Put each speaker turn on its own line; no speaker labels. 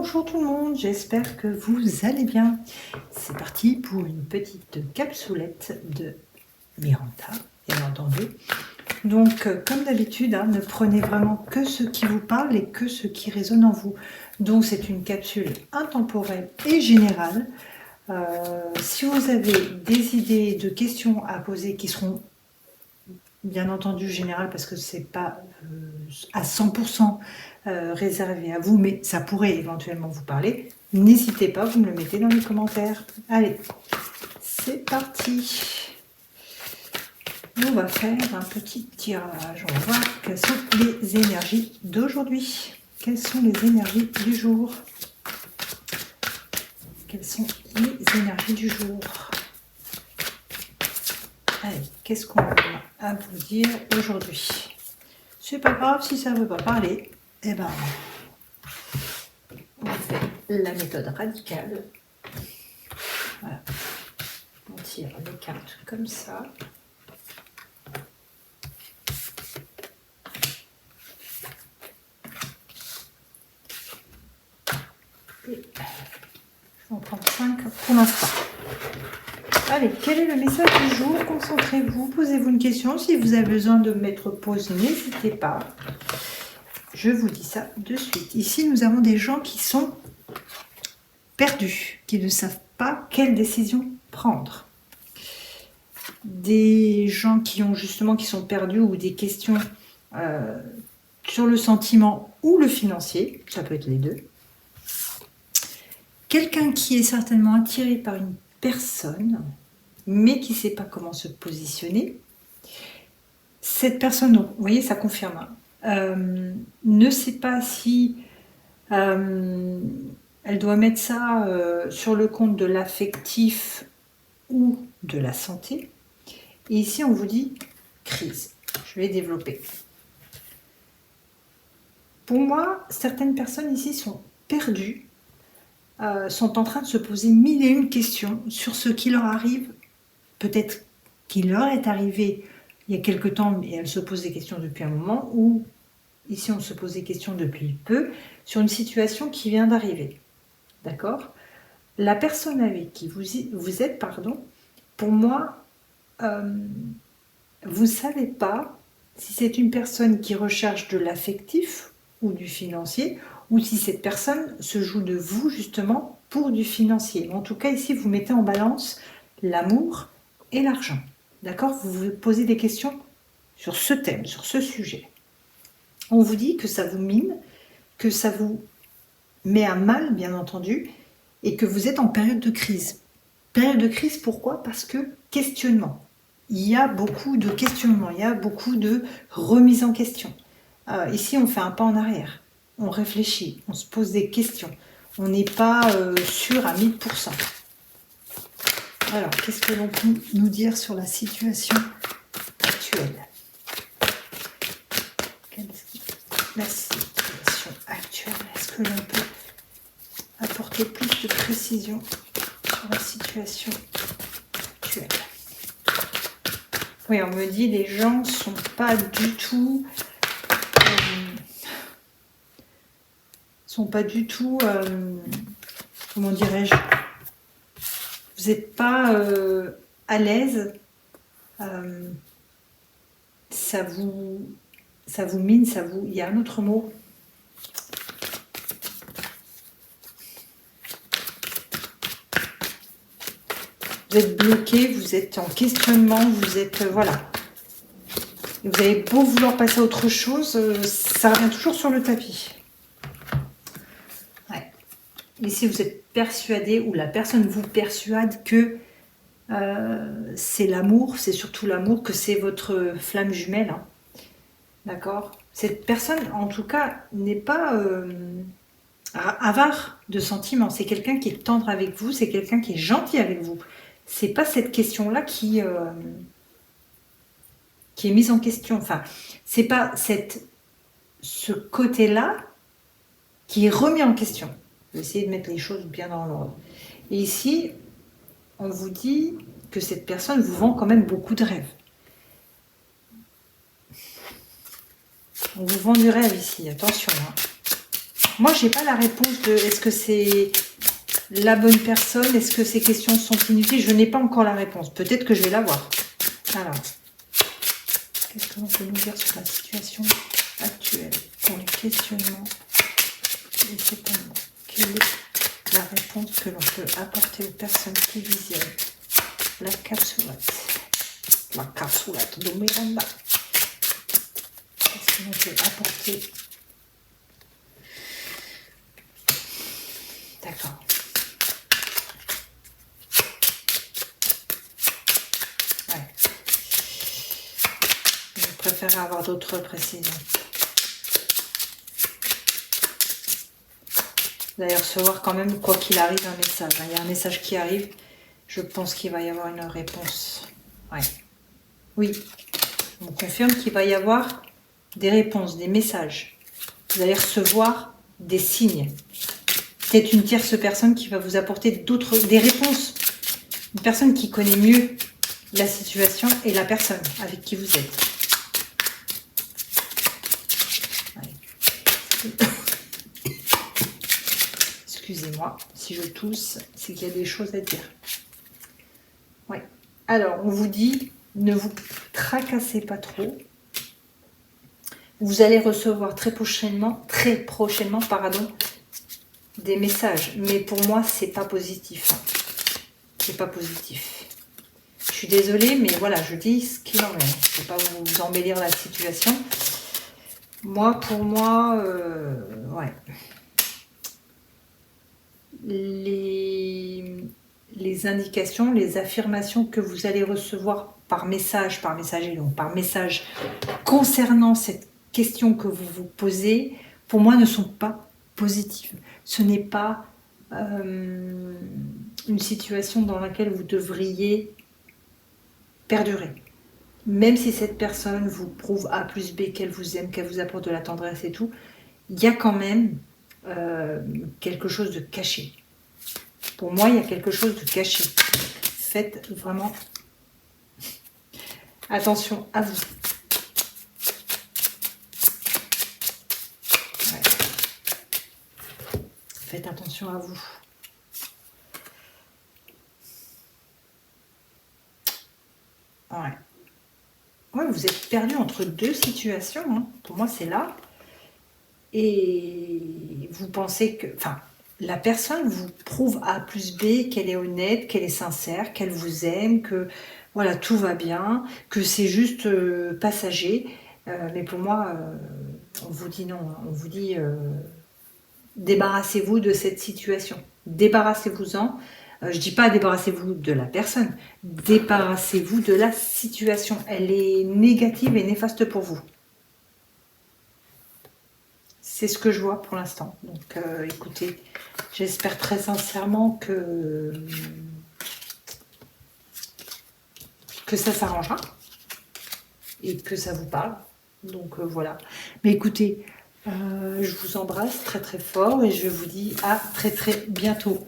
Bonjour tout le monde, j'espère que vous allez bien. C'est parti pour une petite capsoulette de Miranda, bien entendu. Donc, comme d'habitude, ne prenez vraiment que ce qui vous parle et que ce qui résonne en vous. Donc, c'est une capsule intemporelle et générale. Si vous avez des idées de questions à poser qui seront bien entendu générales parce que c'est pas à 100% réservé à vous, mais ça pourrait éventuellement vous parler, n'hésitez pas, vous me le mettez dans les commentaires. Allez, c'est parti. On va faire un petit tirage. On va voir quelles sont les énergies d'aujourd'hui. Quelles sont les énergies du jour? Quelles sont les énergies du jour? Allez, qu'est-ce qu'on a à vous dire aujourd'hui? C'est pas grave si ça ne veut pas parler. Eh ben, on fait la méthode radicale. Voilà. On tire les cartes comme ça. Et je vais en prendre 5 pour l'instant. Allez, quel est le message du jour? Concentrez-vous, posez-vous une question. Si vous avez besoin de mettre pause, n'hésitez pas. Je vous dis ça de suite. Ici, nous avons des gens qui sont perdus, qui ne savent pas quelle décision prendre. Des gens qui sont perdus ou des questions sur le sentiment ou le financier, ça peut être les deux. Quelqu'un qui est certainement attiré par une personne, mais qui ne sait pas comment se positionner. Cette personne, donc, vous voyez, ça confirme, ne sait pas si elle doit mettre ça sur le compte de l'affectif ou de la santé. Et ici, on vous dit crise. Je vais développer. Pour moi, certaines personnes ici sont perdues, sont en train de se poser mille et une questions sur ce qui leur arrive. Peut-être qu'il leur est arrivé il y a quelque temps et elles se posent des questions depuis un moment, ou ici on se pose des questions depuis peu sur une situation qui vient d'arriver. D'accord? La personne avec qui vous êtes, pour moi, vous ne savez pas si c'est une personne qui recherche de l'affectif ou du financier, ou si cette personne se joue de vous justement pour du financier. En tout cas, ici, vous mettez en balance l'amour et l'argent. D'accord? Vous vous posez des questions sur ce thème, sur ce sujet. On vous dit que ça vous mine, que ça vous met à mal, bien entendu, et que vous êtes en période de crise. Période de crise, pourquoi? Parce que questionnement. Il y a beaucoup de questionnements, il y a beaucoup de remise en question. Ici, on fait un pas en arrière. On réfléchit, on se pose des questions. On n'est pas sûr à 1000%. Alors, qu'est-ce que l'on peut nous dire sur la situation actuelle? La situation actuelle, est-ce que l'on peut apporter plus de précision sur la situation actuelle? Oui, on me dit les gens ne sont pas du tout... comment dirais-je, vous n'êtes pas à l'aise, ça vous mine, il y a un autre mot. Vous êtes bloqué, vous êtes en questionnement, vous êtes, voilà. Vous avez beau vouloir passer à autre chose, ça revient toujours sur le tapis. Ouais. Ici, vous êtes persuadé, ou la personne vous persuade que c'est l'amour, c'est surtout l'amour, que c'est votre flamme jumelle. Hein. D'accord? Cette personne, en tout cas, n'est pas avare de sentiments. C'est quelqu'un qui est tendre avec vous, c'est quelqu'un qui est gentil avec vous. C'est pas cette question-là qui est mise en question. Enfin, c'est pas ce côté-là qui est remis en question. Je vais essayer de mettre les choses bien dans l'ordre. Et ici, on vous dit que cette personne vous vend quand même beaucoup de rêves. On vous vend du rêve ici, attention. Hein. Moi, j'ai pas la réponse de est-ce que c'est la bonne personne, est-ce que ces questions sont inutiles? Je n'ai pas encore la réponse. Peut-être que je vais l'avoir. Alors, qu'est-ce que l'on peut nous dire sur la situation actuelle pour les questionnements et c'est pas moi. Quelle est la réponse que l'on peut apporter aux personnes qui visionnent la capsulette? La capsulette de Miranda. Qu'est-ce que l'on peut apporter? D'accord. Ouais. Je préfère avoir d'autres précisions. Vous allez recevoir quand même, quoi qu'il arrive, un message. Il y a un message qui arrive. Je pense qu'il va y avoir une réponse. Ouais. Oui. On me confirme qu'il va y avoir des réponses, des messages. Vous allez recevoir des signes. Peut-être une tierce personne qui va vous apporter des réponses. Une personne qui connaît mieux la situation et la personne avec qui vous êtes. Excusez-moi, si je tousse, c'est qu'il y a des choses à dire. Ouais. Alors, on vous dit, ne vous tracassez pas trop. Vous allez recevoir très prochainement, des messages. Mais pour moi, c'est pas positif. C'est pas positif. Je suis désolée, mais voilà, je dis ce qu'il en est. Je ne vais pas vous embellir la situation. Pour moi, ouais. Les indications, les affirmations que vous allez recevoir par message concernant cette question que vous vous posez, pour moi, ne sont pas positives. Ce n'est pas une situation dans laquelle vous devriez perdurer. Même si cette personne vous prouve A plus B qu'elle vous aime, qu'elle vous apporte de la tendresse et tout, il y a quand même quelque chose de caché. Pour moi, il y a quelque chose de caché. Faites vraiment attention à vous. Ouais. Faites attention à vous. Ouais. Ouais, vous êtes perdu entre deux situations. Hein. Pour moi, c'est là. Et vous pensez que... Enfin, la personne vous prouve A plus B qu'elle est honnête, qu'elle est sincère, qu'elle vous aime, que voilà, tout va bien, que c'est juste passager. Mais pour moi, on vous dit non. Hein. On vous dit débarrassez-vous de cette situation. Débarrassez-vous-en. Je dis pas débarrassez-vous de la personne. Débarrassez-vous de la situation. Elle est négative et néfaste pour vous. C'est ce que je vois pour l'instant. Donc, écoutez, j'espère très sincèrement que ça s'arrangera et que ça vous parle. Donc, voilà. Mais écoutez, je vous embrasse très très fort et je vous dis à très très bientôt.